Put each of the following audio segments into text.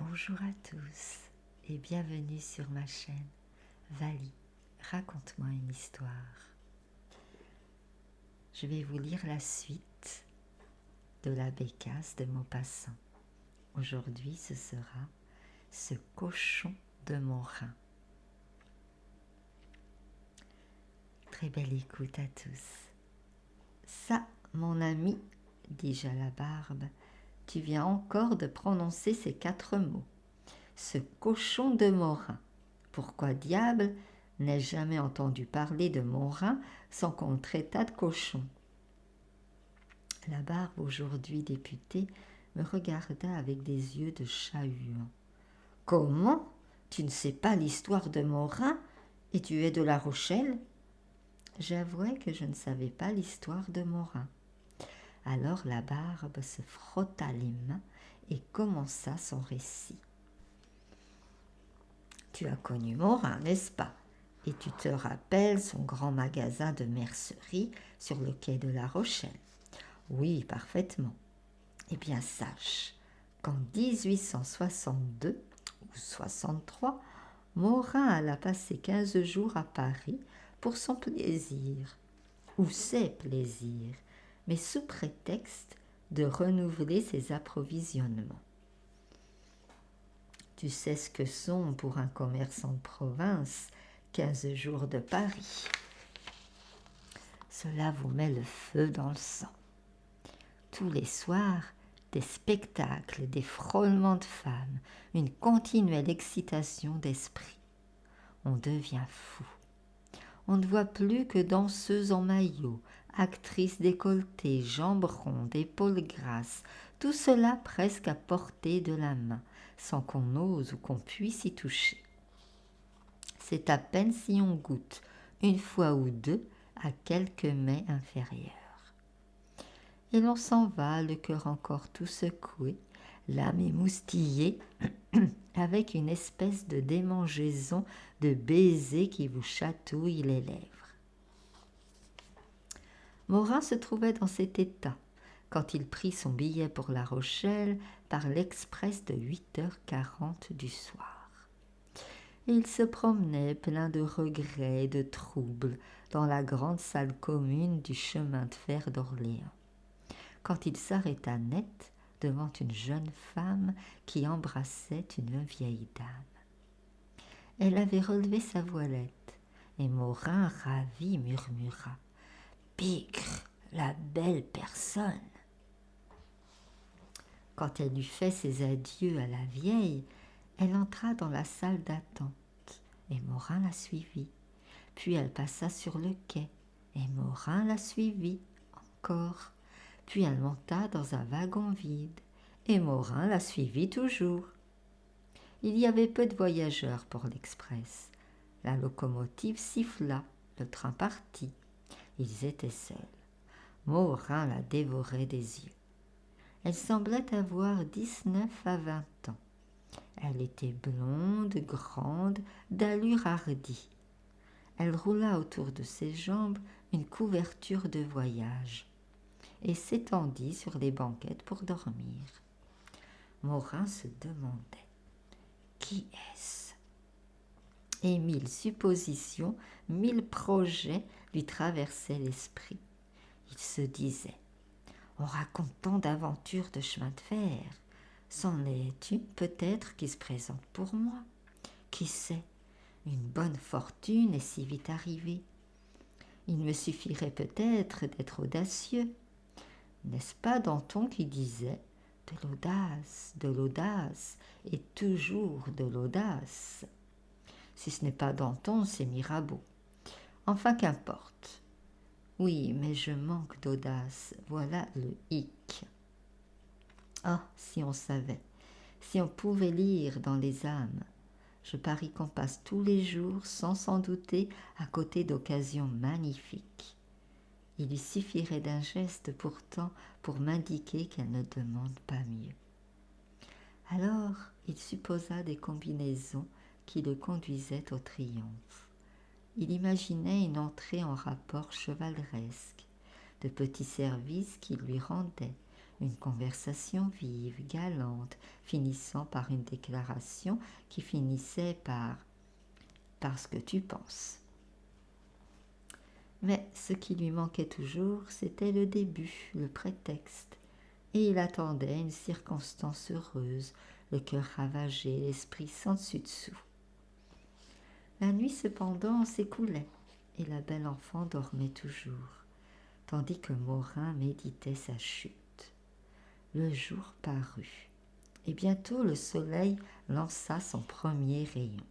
Bonjour à tous et bienvenue sur ma chaîne Vali, raconte-moi une histoire. Je vais vous lire la suite de la Bécasse de Maupassant. Aujourd'hui, ce sera ce cochon de Morin. Très belle écoute à tous. Ça, mon ami, dis-je à la barbe, tu viens encore de prononcer ces 4 mots. Ce cochon de Morin. Pourquoi diable n'ai-je jamais entendu parler de Morin sans qu'on le traitât de cochon? La barbe, aujourd'hui députée, me regarda avec des yeux de chat-huant. Comment? Tu ne sais pas l'histoire de Morin et tu es de La Rochelle? J'avouai que je ne savais pas l'histoire de Morin. Alors la barbe se frotta les mains et commença son récit. Tu as connu Morin, n'est-ce pas? Et tu te rappelles son grand magasin de mercerie sur le quai de La Rochelle? Oui, parfaitement. Eh bien, sache qu'en 1862 ou 63, Morin alla passer 15 jours à Paris pour son plaisir, ou ses plaisirs, mais sous prétexte de renouveler ses approvisionnements. Tu sais ce que sont pour un commerçant de province 15 jours de Paris. Cela vous met le feu dans le sang. Tous les soirs, des spectacles, des frôlements de femmes, une continuelle excitation d'esprit. On devient fou. On ne voit plus que danseuses en maillot, actrices décolletées, jambes rondes, épaules grasses, tout cela presque à portée de la main, sans qu'on ose ou qu'on puisse y toucher. C'est à peine si on goûte, une fois ou deux, à quelques mets inférieurs. Et l'on s'en va, le cœur encore tout secoué, l'âme émoustillée, avec une espèce de démangeaison de baisers qui vous chatouille les lèvres. Morin se trouvait dans cet état quand il prit son billet pour La Rochelle par l'express de 8h40 du soir. Et il se promenait plein de regrets et de troubles dans la grande salle commune du chemin de fer d'Orléans, quand il s'arrêta net devant une jeune femme qui embrassait une vieille dame. Elle avait relevé sa voilette, et Morin, ravi, murmura « Pigre, la belle personne !» Quand elle eut fait ses adieux à la vieille, elle entra dans la salle d'attente, et Morin la suivit. Puis elle passa sur le quai, et Morin la suivit encore. Puis elle monta dans un wagon vide, et Morin la suivit toujours. Il y avait peu de voyageurs pour l'express. La locomotive siffla, le train partit. Ils étaient seuls. Morin la dévorait des yeux. Elle semblait avoir 19 à 20 ans. Elle était blonde, grande, d'allure hardie. Elle roula autour de ses jambes une couverture de voyage et s'étendit sur les banquettes pour dormir. Morin se demandait « Qui est-ce » et 1000 suppositions, 1000 projets lui traversaient l'esprit. Il se disait « On raconte tant d'aventures de chemin de fer. C'en est une peut-être qui se présente pour moi. Qui sait, une bonne fortune est si vite arrivée. Il me suffirait peut-être d'être audacieux. N'est-ce pas Danton qui disait de l'audace et toujours de l'audace? Si ce n'est pas Danton, c'est Mirabeau. Enfin, qu'importe. Oui, mais je manque d'audace, voilà le hic. Ah, si on savait, si on pouvait lire dans les âmes. Je parie qu'on passe tous les jours, sans s'en douter, à côté d'occasions magnifiques. Il lui suffirait d'un geste pourtant pour m'indiquer qu'elle ne demande pas mieux. Alors il supposa des combinaisons qui le conduisaient au triomphe. Il imaginait une entrée en rapport chevaleresque, de petits services qu'il lui rendait, une conversation vive, galante, finissant par une déclaration qui finissait par « parce que tu penses ». Mais ce qui lui manquait toujours, c'était le début, le prétexte. Et il attendait une circonstance heureuse, le cœur ravagé, l'esprit sans dessus-dessous. La nuit cependant s'écoulait, et la belle enfant dormait toujours, tandis que Morin méditait sa chute. Le jour parut, et bientôt le soleil lança son premier rayon.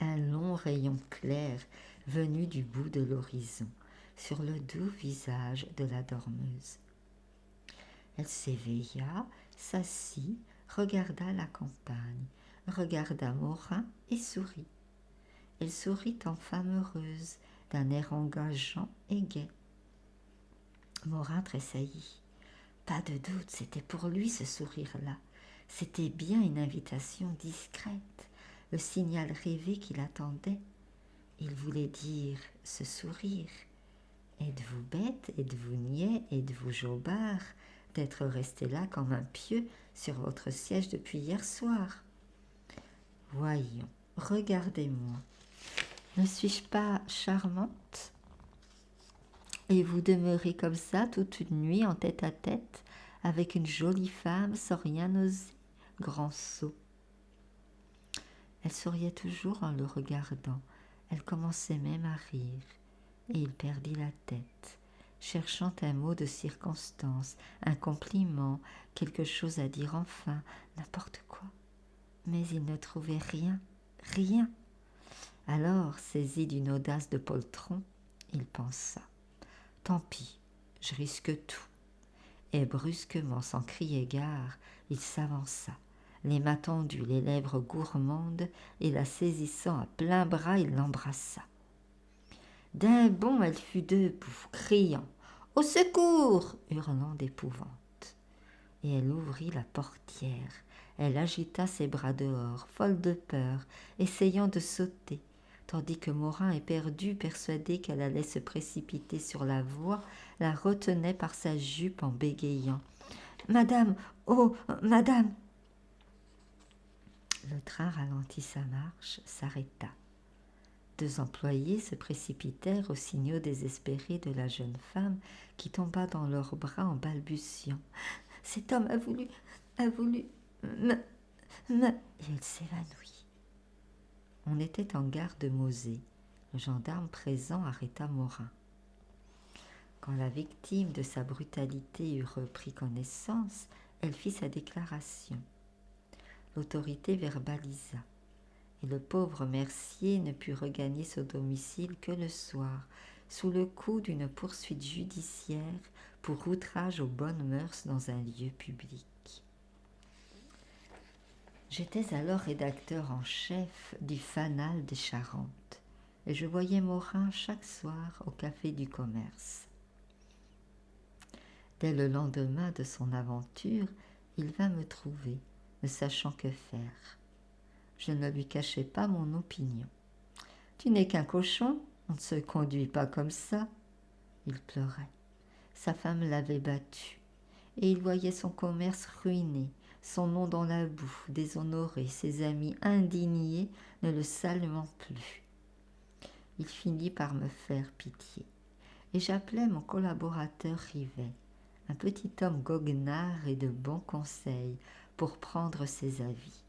Un long rayon clair venu du bout de l'horizon, sur le doux visage de la dormeuse. Elle s'éveilla, s'assit, regarda la campagne, regarda Morin et sourit. Elle sourit en femme heureuse, d'un air engageant et gai. Morin tressaillit. Pas de doute, c'était pour lui ce sourire-là. C'était bien une invitation discrète, le signal rêvé qu'il attendait. Il voulait dire ce sourire. Êtes-vous bête, êtes-vous niais, êtes-vous jobard d'être resté là comme un pieu sur votre siège depuis hier soir? Voyons, regardez-moi. Ne suis-je pas charmante? Et vous demeurez comme ça toute une nuit en tête à tête avec une jolie femme sans rien oser? Grand sot. Elle souriait toujours en le regardant. Elle commençait même à rire. Et il perdit la tête, cherchant un mot de circonstance, un compliment, quelque chose à dire enfin, n'importe quoi. Mais il ne trouvait rien, rien. Alors, saisi d'une audace de poltron, il pensa « Tant pis, je risque tout ». Et brusquement, sans crier gare, il s'avança, les mains tendues, les lèvres gourmandes, et la saisissant à plein bras, il l'embrassa. D'un bond, elle fut debout, criant « Au secours !» hurlant d'épouvante. Et elle ouvrit la portière. Elle agita ses bras dehors, folle de peur, essayant de sauter, tandis que Morin, éperdu, persuadé qu'elle allait se précipiter sur la voie, la retenait par sa jupe en bégayant. « Madame, oh, madame !» Le train ralentit sa marche, s'arrêta. Deux employés se précipitèrent aux signaux désespérés de la jeune femme qui tomba dans leurs bras en balbutiant. « Cet homme a voulu, et elle s'évanouit. On était en gare de Mauzé. Le gendarme présent arrêta Morin. Quand la victime de sa brutalité eut repris connaissance, elle fit sa déclaration. L'autorité verbalisa. Et le pauvre Mercier ne put regagner son domicile que le soir, sous le coup d'une poursuite judiciaire pour outrage aux bonnes mœurs dans un lieu public. J'étais alors rédacteur en chef du Fanal des Charentes, et je voyais Morin chaque soir au Café du Commerce. Dès le lendemain de son aventure, il vint me trouver, ne sachant que faire. Je ne lui cachai pas mon opinion. « Tu n'es qu'un cochon, on ne se conduit pas comme ça. » Il pleurait. Sa femme l'avait battu, et il voyait son commerce ruiné, son nom dans la boue, déshonoré, ses amis indignés, ne le saluant plus. Il finit par me faire pitié, et j'appelai mon collaborateur Rivet, un petit homme goguenard et de bons conseils, pour prendre ses avis.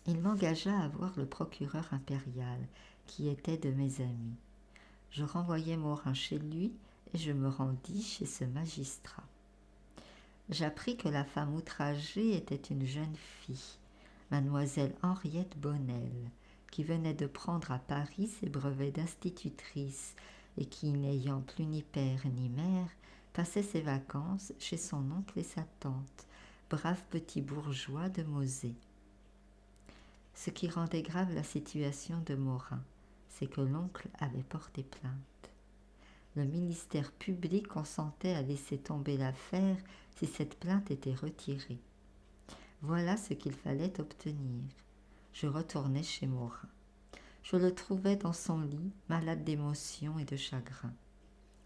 Il m'engagea à voir le procureur impérial, qui était de mes amis. Je renvoyai Morin chez lui et je me rendis chez ce magistrat. J'appris que la femme outragée était une jeune fille, mademoiselle Henriette Bonnel, qui venait de prendre à Paris ses brevets d'institutrice et qui, n'ayant plus ni père ni mère, passait ses vacances chez son oncle et sa tante, braves petits bourgeois de Mauzé. Ce qui rendait grave la situation de Morin, c'est que l'oncle avait porté plainte. Le ministère public consentait à laisser tomber l'affaire si cette plainte était retirée. Voilà ce qu'il fallait obtenir. Je retournai chez Morin. Je le trouvais dans son lit, malade d'émotion et de chagrin.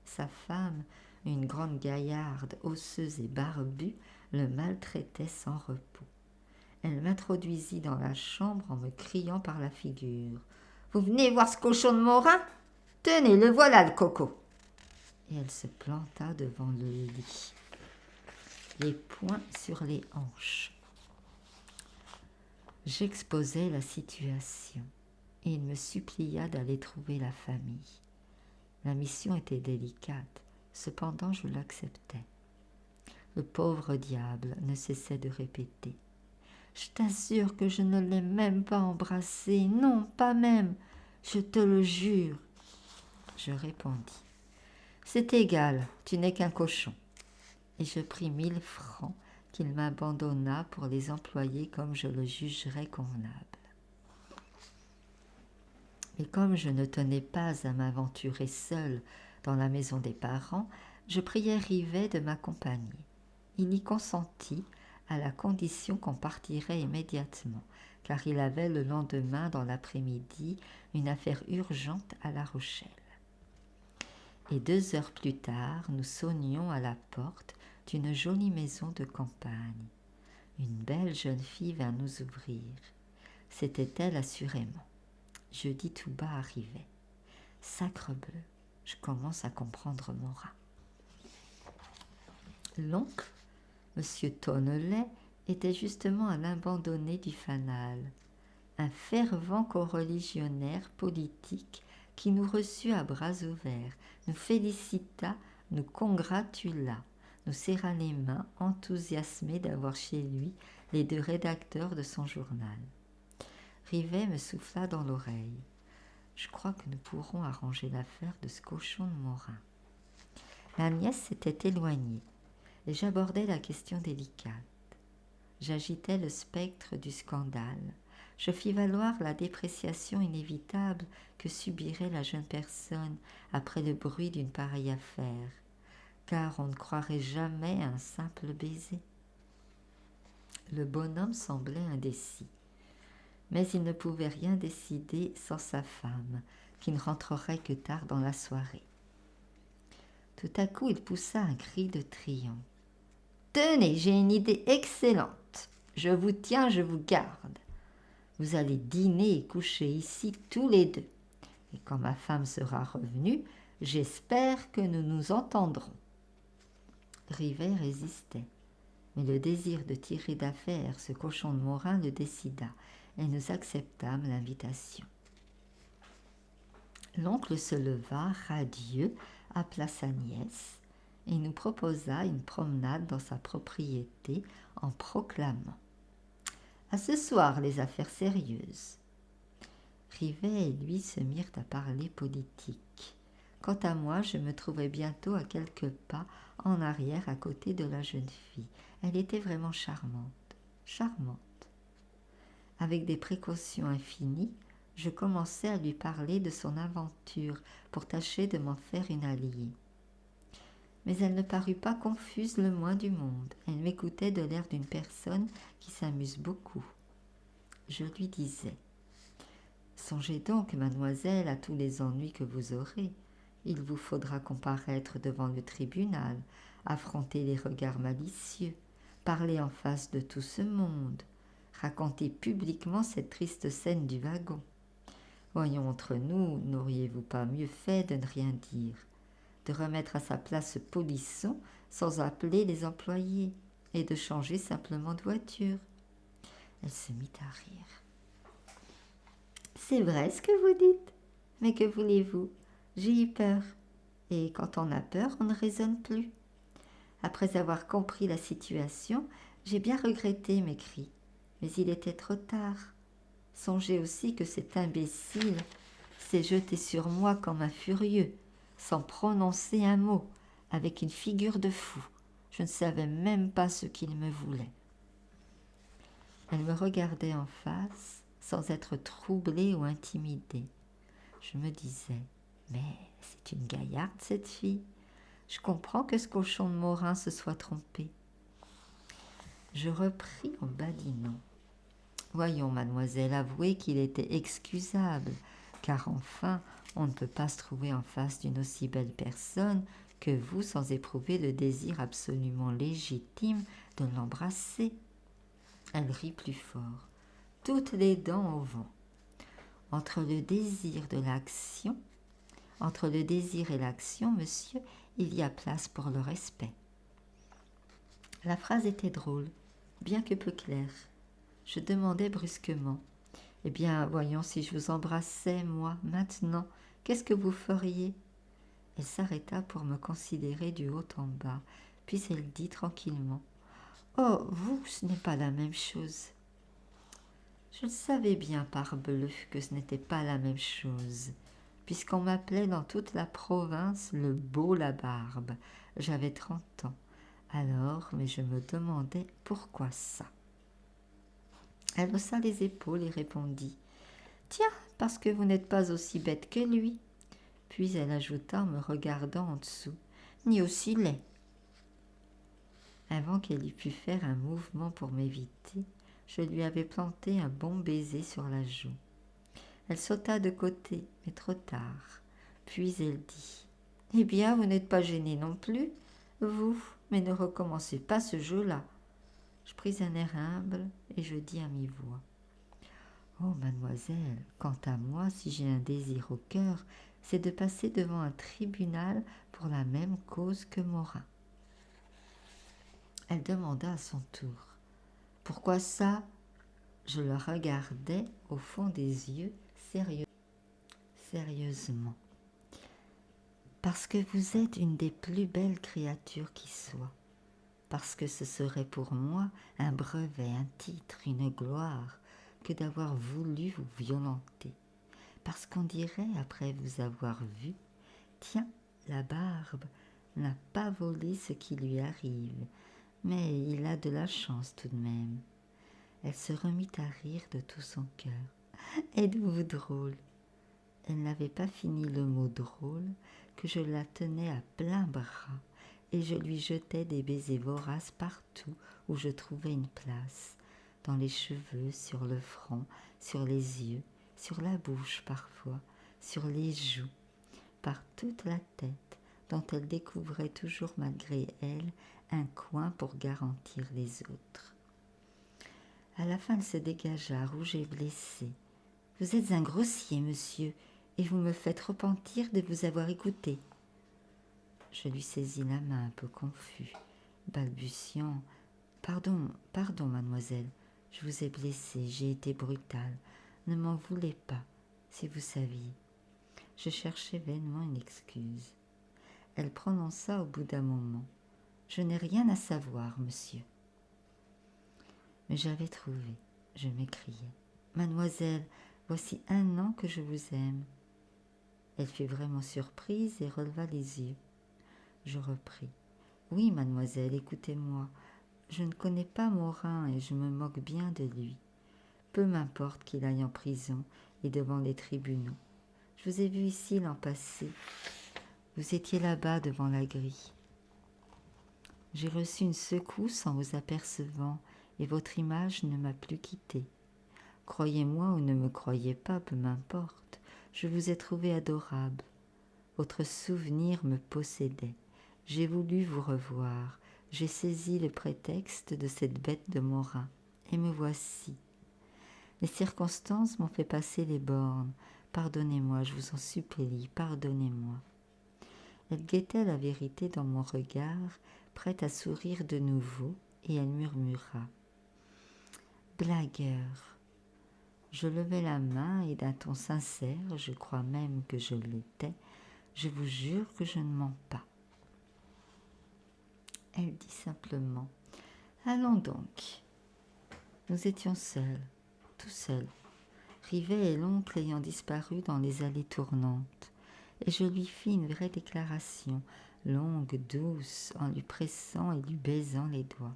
Sa femme, une grande gaillarde osseuse et barbue, le maltraitait sans repos. Elle m'introduisit dans la chambre en me criant par la figure. « Vous venez voir ce cochon de Morin ? Tenez, le voilà le coco !» Et elle se planta devant le lit, les poings sur les hanches. J'exposai la situation et il me supplia d'aller trouver la famille. La mission était délicate, cependant je l'acceptais. Le pauvre diable ne cessait de répéter. « Je t'assure que je ne l'ai même pas embrassé, non, pas même, je te le jure. » Je répondis. « C'est égal, tu n'es qu'un cochon. » Et je pris 1000 francs qu'il m'abandonna pour les employer comme je le jugerais convenable. Et comme je ne tenais pas à m'aventurer seule dans la maison des parents, je priai Rivet de m'accompagner. Il y consentit à la condition qu'on partirait immédiatement, car il avait le lendemain dans l'après-midi une affaire urgente à La Rochelle. Et 2 heures plus tard, nous sonnions à la porte d'une jolie maison de campagne. Une belle jeune fille vint nous ouvrir. C'était elle assurément. Je dis tout bas à Rivet. « Sacrebleu, je commence à comprendre Morin. » L'oncle, M. Tonnelet, était justement un abandonné du fanal, un fervent coreligionnaire politique qui nous reçut à bras ouverts, nous félicita, nous congratula, nous serra les mains, enthousiasmé d'avoir chez lui les 2 rédacteurs de son journal. Rivet me souffla dans l'oreille. « Je crois que nous pourrons arranger l'affaire de ce cochon de Morin. » Ma nièce s'était éloignée et j'abordais la question délicate. J'agitais le spectre du scandale. Je fis valoir la dépréciation inévitable que subirait la jeune personne après le bruit d'une pareille affaire, car on ne croirait jamais à un simple baiser. Le bonhomme semblait indécis, mais il ne pouvait rien décider sans sa femme, qui ne rentrerait que tard dans la soirée. Tout à coup, il poussa un cri de triomphe. « Tenez, j'ai une idée excellente. Je vous tiens, je vous garde. Vous allez dîner et coucher ici tous les 2. Et quand ma femme sera revenue, j'espère que nous nous entendrons. » Rivet résistait, mais le désir de tirer d'affaire ce cochon de Morin le décida, et nous acceptâmes l'invitation. L'oncle se leva, radieux, appela sa nièce et nous proposa une promenade dans sa propriété en proclamant « À ce soir les affaires sérieuses !» Rivet et lui se mirent à parler politique. Quant à moi, je me trouvai bientôt à quelques pas en arrière à côté de la jeune fille. Elle était vraiment charmante, charmante. Avec des précautions infinies, je commençai à lui parler de son aventure pour tâcher de m'en faire une alliée. Mais elle ne parut pas confuse le moins du monde. Elle m'écoutait de l'air d'une personne qui s'amuse beaucoup. Je lui disais « Songez donc, mademoiselle, à tous les ennuis que vous aurez. Il vous faudra comparaître devant le tribunal, affronter les regards malicieux, parler en face de tout ce monde, raconter publiquement cette triste scène du wagon. Voyons entre nous, n'auriez-vous pas mieux fait de ne rien dire, de remettre à sa place ce polisson sans appeler les employés et de changer simplement de voiture ?» Elle se mit à rire. « C'est vrai ce que vous dites, mais que voulez-vous? J'ai eu peur, et quand on a peur, on ne raisonne plus. Après avoir compris la situation, j'ai bien regretté mes cris, mais il était trop tard. Songez aussi que cet imbécile s'est jeté sur moi comme un furieux, sans prononcer un mot, avec une figure de fou. Je ne savais même pas ce qu'il me voulait. » Elle me regardait en face, sans être troublée ou intimidée. Je me disais « Mais c'est une gaillarde, cette fille. Je comprends que ce cochon de Morin se soit trompé. » Je repris en badinant. « Voyons, mademoiselle, avouez qu'il était excusable, car enfin, on ne peut pas se trouver en face d'une aussi belle personne que vous sans éprouver le désir absolument légitime de l'embrasser. Elle rit plus fort, toutes les dents au vent. Entre le désir et l'action, monsieur, il y a place pour le respect. La phrase était drôle, bien que peu claire. Je demandai brusquement, « Eh bien, voyons, si je vous embrassais, moi, maintenant, qu'est-ce que vous feriez ?» Elle s'arrêta pour me considérer du haut en bas, puis elle dit tranquillement, « Oh, vous, ce n'est pas la même chose. » Je le savais bien, parbleu, que ce n'était pas la même chose, puisqu'on m'appelait dans toute la province le beau Labarbe. J'avais 30 ans. Alors, mais je me demandais pourquoi ça. Elle haussa les épaules et répondit, « Tiens, parce que vous n'êtes pas aussi bête que lui. » Puis elle ajouta en me regardant en dessous, « Ni aussi laid. » Avant qu'elle eût pu faire un mouvement pour m'éviter, je lui avais planté un bon baiser sur la joue. Elle sauta de côté, mais trop tard. Puis elle dit, « Eh bien, vous n'êtes pas gêné non plus, vous, mais ne recommencez pas ce jeu-là. » Je pris un air humble et je dis à mi-voix, « Oh, mademoiselle, quant à moi, si j'ai un désir au cœur, c'est de passer devant un tribunal pour la même cause que Morin. » Elle demanda à son tour, « Pourquoi ça ?» Je la regardais au fond des yeux sérieusement. « Parce que vous êtes une des plus belles créatures qui soient. Parce que ce serait pour moi un brevet, un titre, une gloire que d'avoir voulu vous violenter. Parce qu'on dirait, après vous avoir vu, tiens, Labarbe n'a pas volé ce qui lui arrive, mais il a de la chance tout de même. » Elle se remit à rire de tout son cœur. « Êtes-vous drôle ?» Elle n'avait pas fini le mot drôle que je la tenais à plein bras et je lui jetais des baisers voraces partout où je trouvais une place, dans les cheveux, sur le front, sur les yeux, sur la bouche parfois, sur les joues, par toute la tête, dont elle découvrait toujours malgré elle un coin pour garantir les autres. À la fin, elle se dégagea, rouge et blessée. « Vous êtes un grossier, monsieur, et vous me faites repentir de vous avoir écouté. » Je lui saisis la main un peu confus, balbutiant, « Pardon, mademoiselle, je vous ai blessée, j'ai été brutale. Ne m'en voulez pas, si vous saviez. » Je cherchais vainement une excuse. Elle prononça au bout d'un moment, « Je n'ai rien à savoir, monsieur. » Mais j'avais trouvé, je m'écriai, « Mademoiselle, voici 1 an que je vous aime. » Elle fut vraiment surprise et releva les yeux. Je repris, « Oui, mademoiselle, écoutez-moi. Je ne connais pas Morin et je me moque bien de lui. Peu m'importe qu'il aille en prison et devant les tribunaux. Je vous ai vu ici l'an passé. Vous étiez là-bas devant la grille. J'ai reçu une secousse en vous apercevant et votre image ne m'a plus quittée. Croyez-moi ou ne me croyez pas, peu m'importe, je vous ai trouvé adorable. Votre souvenir me possédait. J'ai voulu vous revoir. J'ai saisi le prétexte de cette bête de Morin. Et me voici. Les circonstances m'ont fait passer les bornes. Pardonnez-moi, je vous en supplie, pardonnez-moi. » Elle guettait la vérité dans mon regard, prête à sourire de nouveau, et elle murmura, « Blagueur !» Je levai la main et d'un ton sincère, je crois même que je l'étais, « Je vous jure que je ne mens pas. » Elle dit simplement, « Allons donc. » Nous étions seuls, tout seuls, Rivet et l'oncle ayant disparu dans les allées tournantes, et je lui fis une vraie déclaration, longue, douce, en lui pressant et lui baisant les doigts.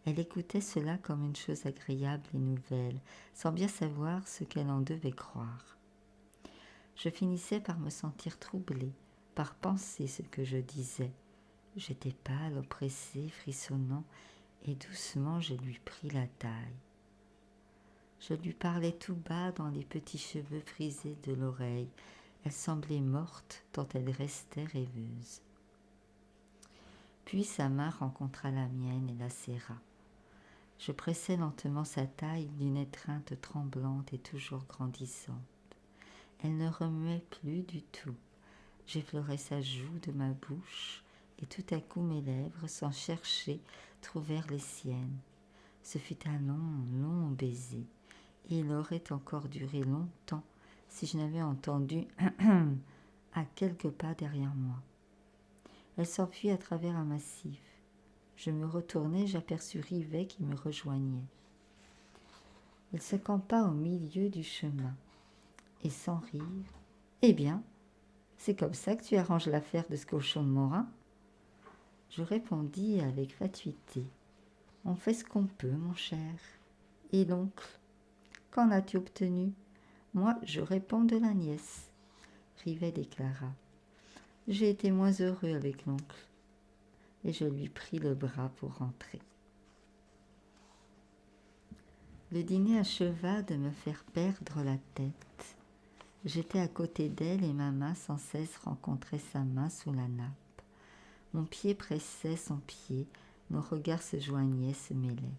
Elle écoutait cela comme une chose agréable et nouvelle, sans bien savoir ce qu'elle en devait croire. Je finissais par me sentir troublée, par penser ce que je disais. J'étais pâle, oppressée, frissonnant, et doucement je lui pris la taille. Je lui parlais tout bas dans les petits cheveux frisés de l'oreille. Elle semblait morte tant elle restait rêveuse. Puis sa main rencontra la mienne et la serra. Je pressai lentement sa taille d'une étreinte tremblante et toujours grandissante. Elle ne remuait plus du tout. J'effleurai sa joue de ma bouche et tout à coup mes lèvres, sans chercher, trouvèrent les siennes. Ce fut un long, long baiser, et il aurait encore duré longtemps si je n'avais entendu à quelques pas derrière moi. Elle s'enfuit à travers un massif. Je me retournai, j'aperçus Rivet qui me rejoignait. Il se campa au milieu du chemin, et sans rire, « Eh bien, c'est comme ça que tu arranges l'affaire de ce cochon de Morin ?» Je répondis avec fatuité, « On fait ce qu'on peut, mon cher. » Et l'oncle, qu'en as-tu obtenu ? Moi, je réponds de la nièce. Rivet déclara, « J'ai été moins heureux avec l'oncle. » Et je lui pris le bras pour rentrer. Le dîner acheva de me faire perdre la tête. J'étais à côté d'elle et ma main sans cesse rencontrait sa main sous la nappe. Mon pied pressait son pied, nos regards se joignaient, se mêlaient.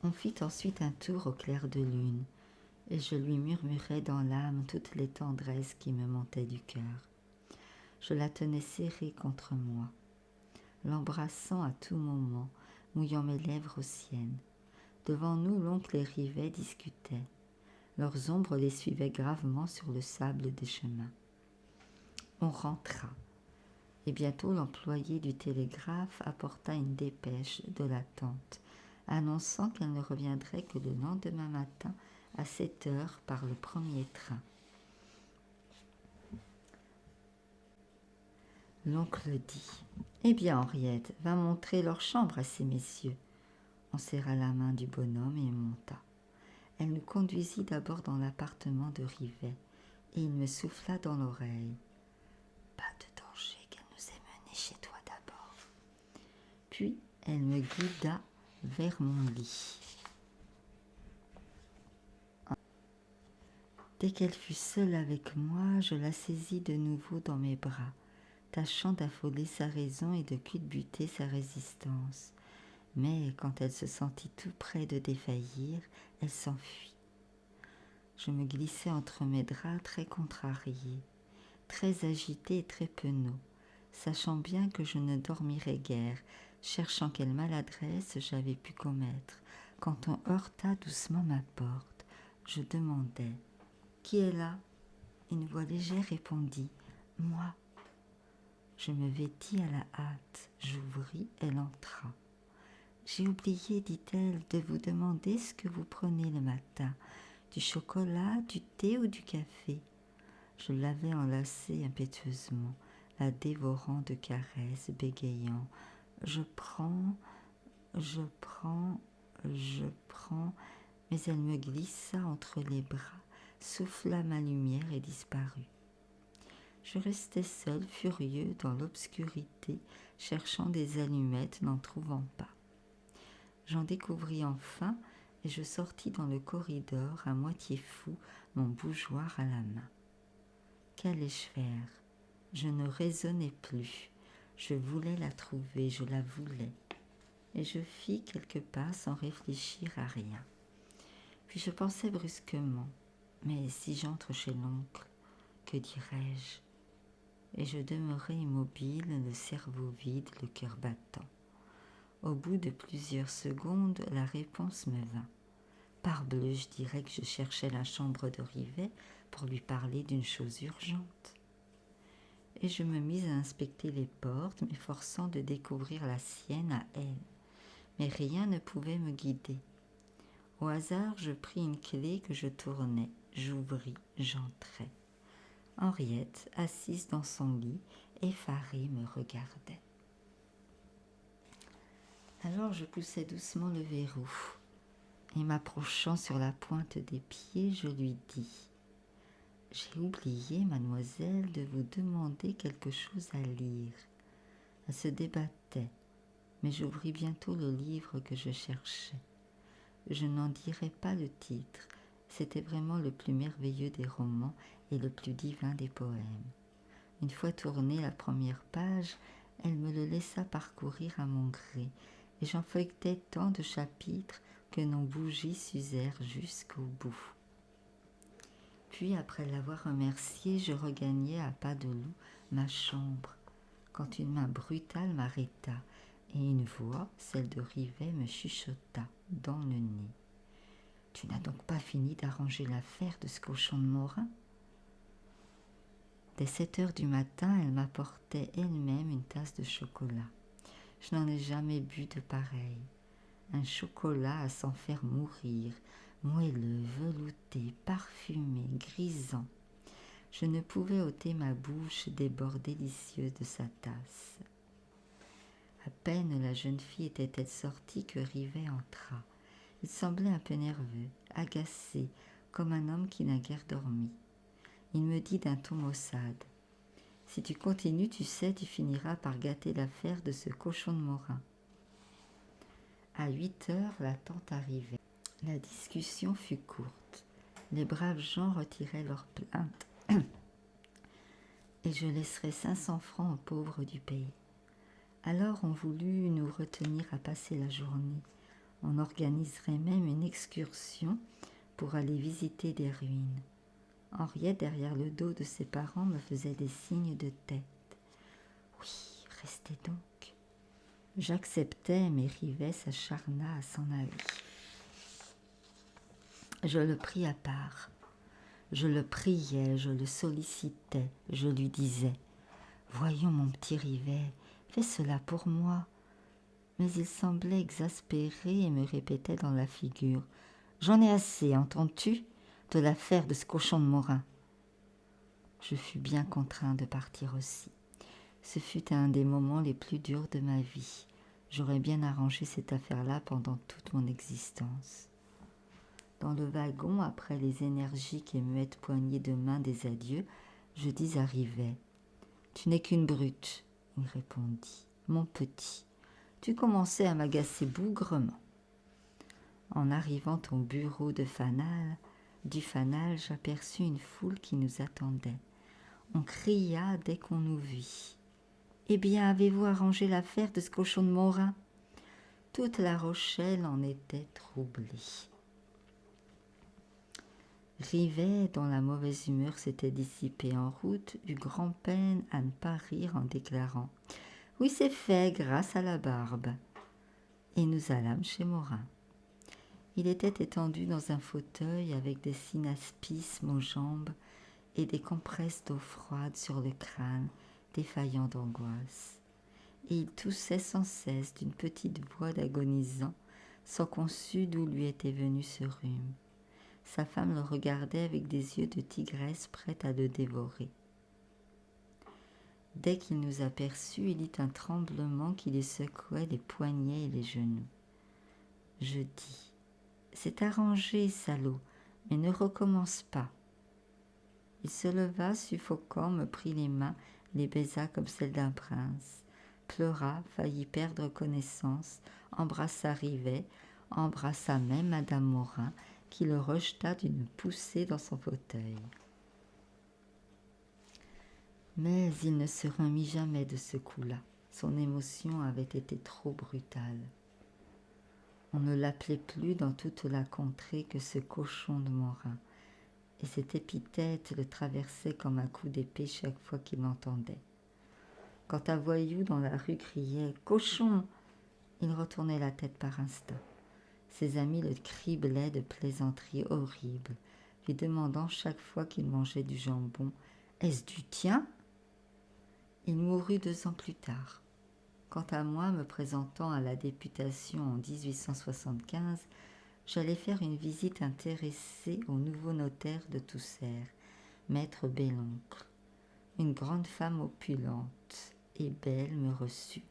On fit ensuite un tour au clair de lune, et je lui murmurai dans l'âme toutes les tendresses qui me montaient du cœur. Je la tenais serrée contre moi, l'embrassant à tout moment, mouillant mes lèvres aux siennes. Devant nous, l'oncle et Rivet discutaient. Leurs ombres les suivaient gravement sur le sable des chemins. On rentra, et bientôt l'employé du télégraphe apporta une dépêche de la tante, annonçant qu'elle ne reviendrait que le lendemain matin à 7 heures par le premier train. L'oncle dit, « Eh bien, Henriette, va montrer leur chambre à ces messieurs. » On serra la main du bonhomme et monta. Elle nous conduisit d'abord dans l'appartement de Rivet, et il me souffla dans l'oreille. « Pas de danger qu'elle nous ait menés chez toi d'abord. » Puis elle me guida vers mon lit. Dès qu'elle fut seule avec moi, je la saisis de nouveau dans mes bras, tâchant d'affoler sa raison et de culbuter sa résistance. Mais quand elle se sentit tout près de défaillir, elle s'enfuit. Je me glissai entre mes draps très contrarié, très agité et très penaud, sachant bien que je ne dormirais guère, cherchant quelle maladresse j'avais pu commettre. Quand on heurta doucement ma porte, je demandai « Qui est là ?» Une voix légère répondit « Moi ». Je me vêtis à la hâte, j'ouvris, elle entra. « J'ai oublié, dit-elle, de vous demander ce que vous prenez le matin, du chocolat, du thé ou du café ?» Je l'avais enlacée impétueusement, la dévorant de caresses, bégayant « Je prends, je prends, je prends », mais elle me glissa entre les bras, souffla ma lumière et disparut. Je restai seul, furieux, dans l'obscurité, cherchant des allumettes, n'en trouvant pas. J'en découvris enfin, et je sortis dans le corridor, à moitié fou, mon bougeoir à la main. Qu'allais-je faire ? Je ne raisonnais plus. Je voulais la trouver, je la voulais. Et je fis quelques pas sans réfléchir à rien. Puis je pensai brusquement, mais si j'entre chez l'oncle, que dirais-je ? Et je demeurai immobile, le cerveau vide, le cœur battant. Au bout de plusieurs secondes, la réponse me vint. Parbleu, je dirais que je cherchais la chambre de Rivet pour lui parler d'une chose urgente. Et je me mis à inspecter les portes, m'efforçant de découvrir la sienne à elle. Mais rien ne pouvait me guider. Au hasard, je pris une clé que je tournai, j'ouvris, j'entrai. Henriette, assise dans son lit, effarée, me regardait. Alors je poussai doucement le verrou, et m'approchant sur la pointe des pieds, je lui dis « J'ai oublié, mademoiselle, de vous demander quelque chose à lire. » Elle se débattait, mais j'ouvris bientôt le livre que je cherchais. Je n'en dirai pas le titre, c'était vraiment le plus merveilleux des romans et le plus divin des poèmes. Une fois tournée la première page, elle me le laissa parcourir à mon gré, et j'en feuilletai tant de chapitres que nos bougies s'usèrent jusqu'au bout. Puis, après l'avoir remercié, je regagnai à pas de loup ma chambre, quand une main brutale m'arrêta, et une voix, celle de Rivet, me chuchota dans le nez. « Tu n'as donc pas fini d'arranger l'affaire de ce cochon de Morin ?» Dès 7 heures du matin, elle m'apportait elle-même une tasse de chocolat. Je n'en ai jamais bu de pareil. Un chocolat à s'en faire mourir, moelleux, velouté, parfumé, grisant. Je ne pouvais ôter ma bouche des bords délicieux de sa tasse. À peine la jeune fille était-elle sortie que Rivet entra. Il semblait un peu nerveux, agacé, comme un homme qui n'a guère dormi. Il me dit d'un ton maussade : « Si tu continues, tu sais, tu finiras par gâter l'affaire de ce cochon de Morin. » À 8 heures, la tante arrivait. La discussion fut courte. Les braves gens retiraient leurs plaintes et je laisserai 500 francs aux pauvres du pays. Alors on voulut nous retenir à passer la journée. On organiserait même une excursion pour aller visiter des ruines. Henriette, derrière le dos de ses parents, me faisait des signes de tête. Oui, restez donc. J'acceptais, mais Rivet s'acharna à s'en aller. Je le pris à part. Je le priais, je le sollicitais, je lui disais : « Voyons, mon petit Rivet, fais cela pour moi. » Mais il semblait exaspéré et me répétait dans la figure : « J'en ai assez, entends-tu, de l'affaire de ce cochon de Morin. » Je fus bien contraint de partir aussi. Ce fut un des moments les plus durs de ma vie. J'aurais bien arrangé cette affaire-là pendant toute mon existence. Dans le wagon, après les énergiques et muettes poignées de main des adieux, je dis à Rivet : « Tu n'es qu'une brute. » Il répondit : « Mon petit, tu commençais à m'agacer bougrement. » En arrivant au bureau du fanal, j'aperçus une foule qui nous attendait. On cria dès qu'on nous vit : « Eh bien, avez-vous arrangé l'affaire de ce cochon de Morin ?» Toute La Rochelle en était troublée. Rivet, dont la mauvaise humeur s'était dissipée en route, eut grand-peine à ne pas rire en déclarant : « Oui, c'est fait, grâce à la barbe. » Et nous allâmes chez Morin. Il était étendu dans un fauteuil avec des synaspismes aux jambes et des compresses d'eau froide sur le crâne, défaillant d'angoisse. Et il toussait sans cesse d'une petite voix d'agonisant, sans qu'on sût d'où lui était venu ce rhume. Sa femme le regardait avec des yeux de tigresse prête à le dévorer. Dès qu'il nous aperçut, il eut un tremblement qui lui secouait les poignets et les genoux. Je dis : « C'est arrangé, salaud, mais ne recommence pas. » Il se leva, suffocant, me prit les mains, les baisa comme celles d'un prince, pleura, faillit perdre connaissance, embrassa Rivet, embrassa même Madame Morin, qui le rejeta d'une poussée dans son fauteuil. Mais il ne se remit jamais de ce coup-là. Son émotion avait été trop brutale. On ne l'appelait plus dans toute la contrée que ce cochon de Morin, et cette épithète le traversait comme un coup d'épée chaque fois qu'il l'entendait. Quand un voyou dans la rue criait « Cochon !», il retournait la tête par instinct. Ses amis le criblaient de plaisanteries horribles, lui demandant chaque fois qu'il mangeait du jambon « Est-ce du tien ?» Il mourut 2 ans plus tard. Quant à moi, me présentant à la députation en 1875, j'allais faire une visite intéressée au nouveau notaire de Tousserre, maître Belloncle. Une grande femme opulente et belle me reçut.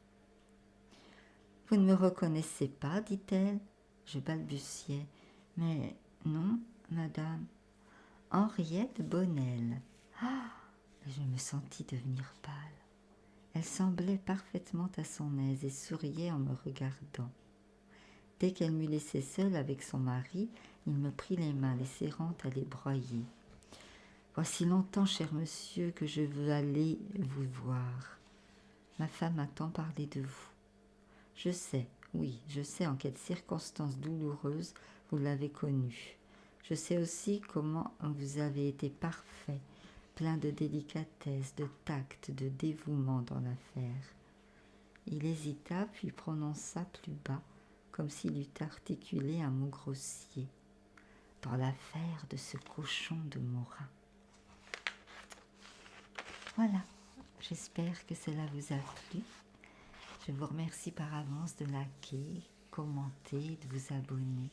« Vous ne me reconnaissez pas, dit-elle. » Je balbutiai. « Mais non, madame. Henriette Bonnel. » Ah ! Je me sentis devenir pâle. Elle semblait parfaitement à son aise et souriait en me regardant. Dès qu'elle m'eut laissée seule avec son mari, il me prit les mains, les serrant à les broyer. « Voici longtemps, cher monsieur, que je veux aller vous voir. Ma femme a tant parlé de vous. Je sais, oui, je sais en quelles circonstances douloureuses vous l'avez connu. Je sais aussi comment vous avez été parfait, plein de délicatesse, de tact, de dévouement dans l'affaire. Il hésita, puis prononça plus bas, comme s'il eût articulé un mot grossier. Dans l'affaire de ce cochon de Morin. Voilà, j'espère que cela vous a plu. Je vous remercie par avance de liker, commenter, de vous abonner.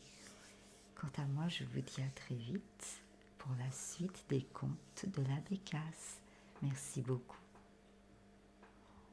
Quant à moi, je vous dis à très vite pour la suite des contes de la Bécasse. Merci beaucoup.